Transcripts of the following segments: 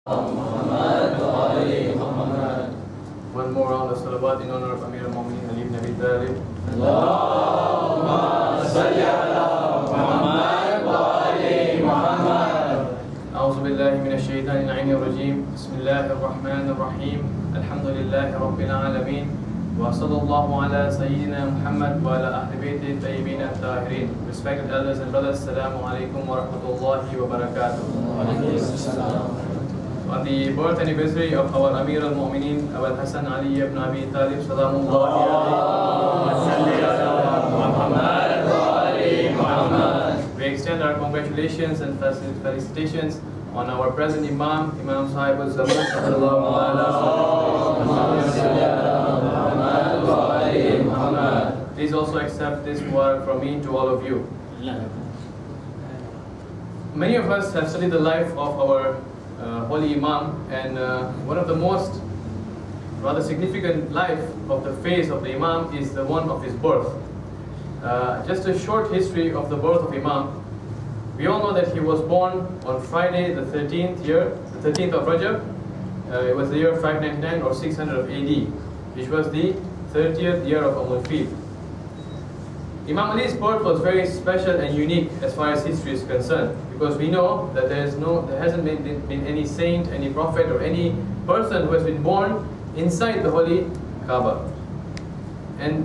One more round of salawat in honor of Amir al-Mu'mineen Ali ibn Abi Talib. Allahumma salli ala Muhammad wa ali Muhammad. A'udhu billahi minash shaitanir rajim. Bismillahir rahmanir rahim. Alhamdulillahi rabbil alamin. Wa sallallahu ala sayyidina Muhammad wa ala ahli bayti tayyibin at-tahirin. Respected elders and brothers, assalamu alaikum wa rahmatullahi wa barakatuh. Wa alaikum assalam. On the birth anniversary of our Amir al-Mu'mineen, Abul Hasan Ali ibn Abi Talib, salamullahi alayhi. We extend our congratulations and felicitations on our present Imam, Imam Sahib al-Zaman, Please also accept this word from me to all of you. Many of us have studied the life of our holy Imam, and one of the most rather significant life of the phase of the Imam is the one of his birth. Just a short history of the birth of Imam. We all know that he was born on Friday the 13th of Rajab. It was the year 599 or 600 of AD, which was the 30th year of Umul Fil. Imam Ali's birth was very special and unique as far as history is concerned, because we know that there hasn't been any saint, any prophet, or any person who has been born inside the holy Kaaba. And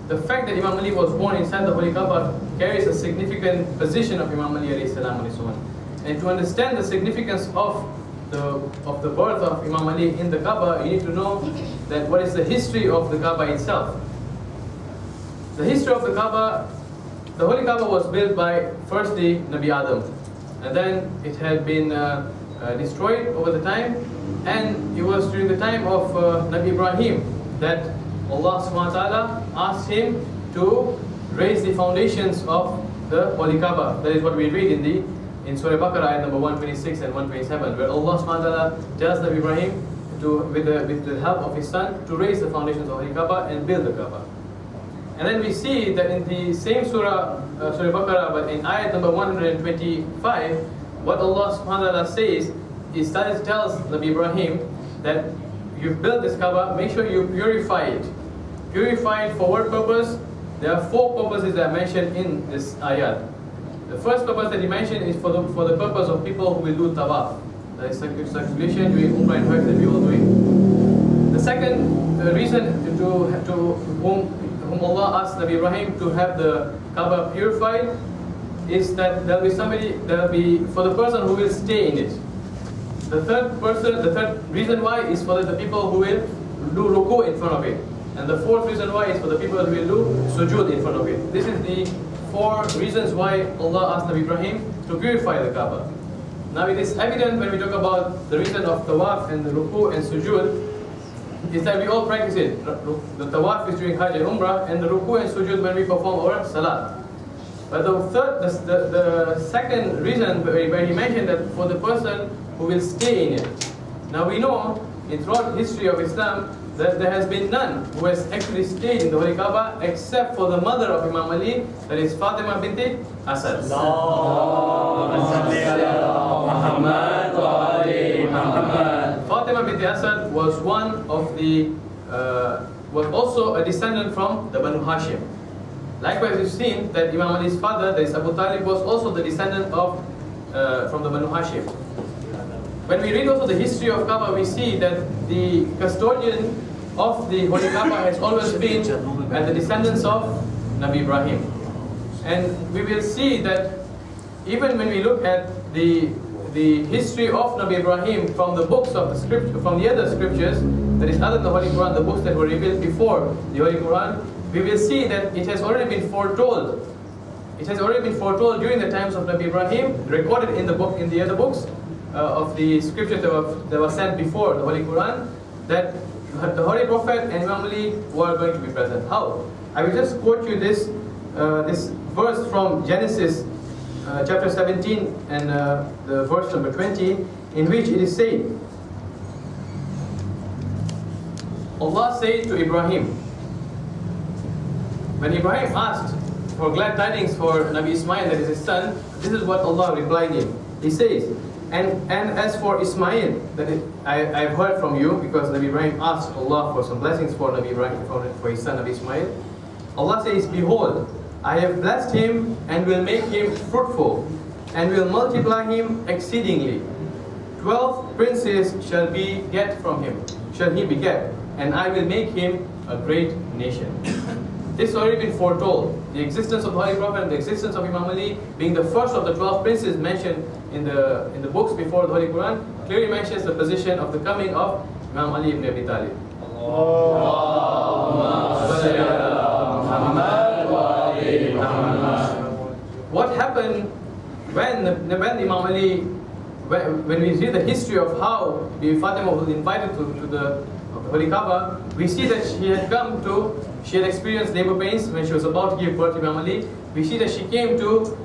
the fact that Imam Ali was born inside the holy Kaaba carries a significant position of Imam Ali alayhi salam on his own. And to understand the significance of the birth of Imam Ali in the Kaaba, you need to know that what is the history of the Kaaba itself. The history of the Kaaba, the holy Kaaba was built by firstly Nabi Adam, and then it had been destroyed over the time, and it was during the time of Nabi Ibrahim that Allah subhanahu wa ta'ala asked him to raise the foundations of the holy Kaaba. That is what we read in Surah Baqarah ayat number 126 and 127, where Allah subhanahu wa ta'ala tells Nabi Ibrahim with the help of his son to raise the foundations of the holy Kaaba and build the Kaaba. And then we see that in the same Surah Baqarah, but in ayat number 125, what Allah subhanahu wa ta'ala says is that it tells Nabi Ibrahim that you've built this Kaaba, make sure you purify it. Purify it for what purpose? There are 4 purposes that are mentioned in this ayat. The first purpose that he mentioned is for the purpose of people who will do tawaf. That is circulation, doing umrah and hajj that we all doing. The second reason to whom Allah asked Nabi Ibrahim to have the Kaaba purified is that there will be for the person who will stay in it. The third reason why is for the people who will do ruku in front of it. And the fourth reason why is for the people who will do sujood in front of it. This is the 4 reasons why Allah asked Nabi Ibrahim to purify the Kaaba. Now it is evident when we talk about the reason of tawaf and the ruku and sujood, is that we all practice it. The tawaf is during hajj and umrah, and the ruku and sujood when we perform our salat. But the second reason where he mentioned that for the person who will stay in it. Now we know throughout history of Islam that there has been none who has actually stayed in the holy Kaaba except for the mother of Imam Ali, that is Fatima binti Asad. Fatima binti Asad was was also a descendant from the Banu Hashim. Likewise, we've seen that Imam Ali's father, that is Abu Talib, was also the descendant from the Banu Hashim. When we read also the history of Kaaba, we see that the custodian of the holy Kaaba has always been the descendants of Nabi Ibrahim. And we will see that even when we look at the history of Nabi Ibrahim from the books of the scripture, from the other scriptures, that is other than the Holy Quran, the books that were revealed before the Holy Quran, we will see that it has already been foretold. It has already been foretold during the times of Nabi Ibrahim, recorded in the other books of the scriptures that were sent before the Holy Quran, that the Holy Prophet and Imam Ali were going to be present. How? I will just quote you this verse from Genesis chapter 17 and the verse number 20, in which it is said, Allah said to Ibrahim, when Ibrahim asked for glad tidings for Nabi Ismail, that is his son, this is what Allah replied him. He says, And as for Ismail, I've heard from you, because Nabi Ibrahim asked Allah for some blessings for Nabi Ibrahim, for his son Nabi Ismail. Allah says, behold, I have blessed him and will make him fruitful and will multiply him exceedingly. 12 princes shall he beget, and I will make him a great nation. This has already been foretold. The existence of the Holy Prophet and the existence of Imam Ali being the first of the 12 princes mentioned in the books before the Holy Quran clearly mentions the position of the coming of Imam Ali ibn Abi Talib. What happened when Imam Ali, when we read the history of how Fatima was invited to the Holy Kaaba, we see that she had experienced labor pains when she was about to give birth to Imam Ali. We see that she came to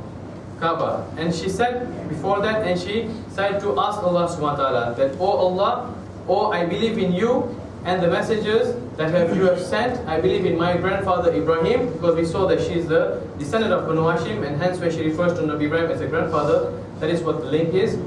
Kaaba and she said before that, and she said to ask Allah subhanahu wa ta'ala that, oh Allah, oh, I believe in you and the messages that you have sent. I believe in my grandfather Ibrahim, because we saw that she is the descendant of Banu Hashim, and hence when she refers to Nabi Ibrahim as a grandfather, that is what the link is.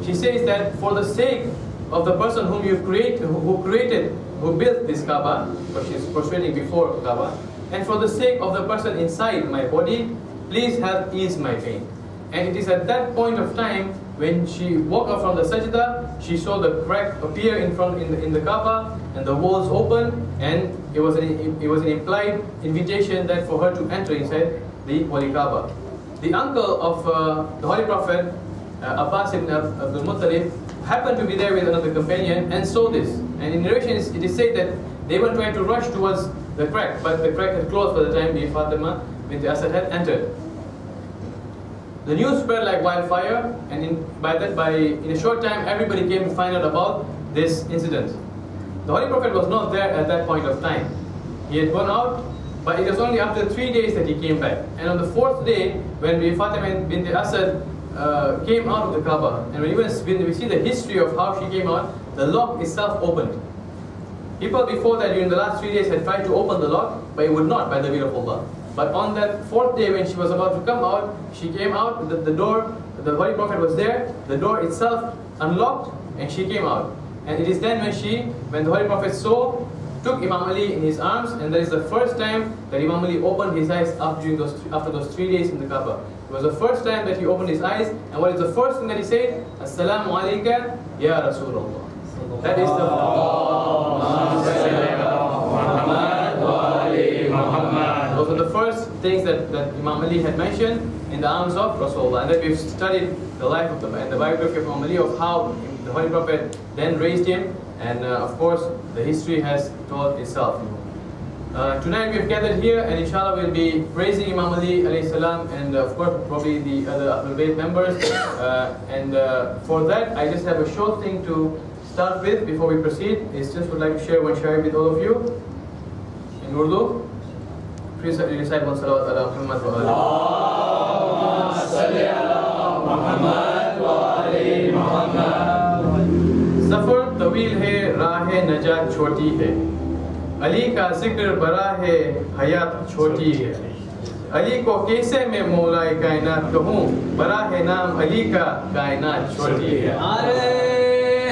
She says that for the sake of the person whom you who built this Kaaba, because she is prostrating before Kaaba, and for the sake of the person inside my body, please help ease my pain. And it is at that point of time when she woke up from the sajda, she saw the crack appear in the Kaaba and the walls open, and it was an implied invitation that for her to enter inside the Holy Kaaba. The uncle of the Holy Prophet, Abbas ibn Abdul Muttalib, happened to be there with another companion and saw this. And in narrations it is said that they were trying to rush towards the crack, but the crack had closed by the time Fatima bint Asad had entered. The news spread like wildfire, and in a short time everybody came to find out about this incident. The Holy Prophet was not there at that point of time. He had gone out, but it was only after 3 days that he came back. And on the 4th day, when Fatima bint Asad came out of the Kaaba, and when we see the history of how she came out, the lock itself opened. People before that during the last 3 days had tried to open the lock, but it would not by the will of Allah. But on that 4th day when she was about to come out, she came out, the door, the Holy Prophet was there, the door itself unlocked, and she came out. And it is then when the Holy Prophet took Imam Ali in his arms, and that is the first time that Imam Ali opened his eyes after those 3 days in the Kaaba. It was the first time that he opened his eyes, and what is the first thing that he said? Assalamu alayka ya Rasulullah. That is those are the first things that Imam Ali had mentioned in the arms of Rasulullah. And then we've studied the life of and the biography of Imam Ali, of how the Holy Prophet then raised him, and of course the history has told itself. Tonight we've gathered here, and inshallah we'll be praising Imam Ali alayhi salam, and of course probably the other Ahlul Bayt members. For that I just have a short thing to start with before we proceed. Is just would like to share one share with all of you in Urdu. Please recite one salawat ala Muhammad wa ali. Allahumma salli ala Muhammad wa ali Muhammad. सफर तवील है, राह नजात छोटी है, अली का जिक्र बड़ा है, हयात छोटी है। अली को कैसे मैं मौलाए कायनात कहूँ, बड़ा है नाम अली का, कायनात छोटी है। अरे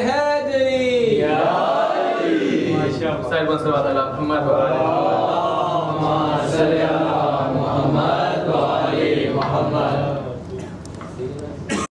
हैदरी या अली। माशाअल्लाह।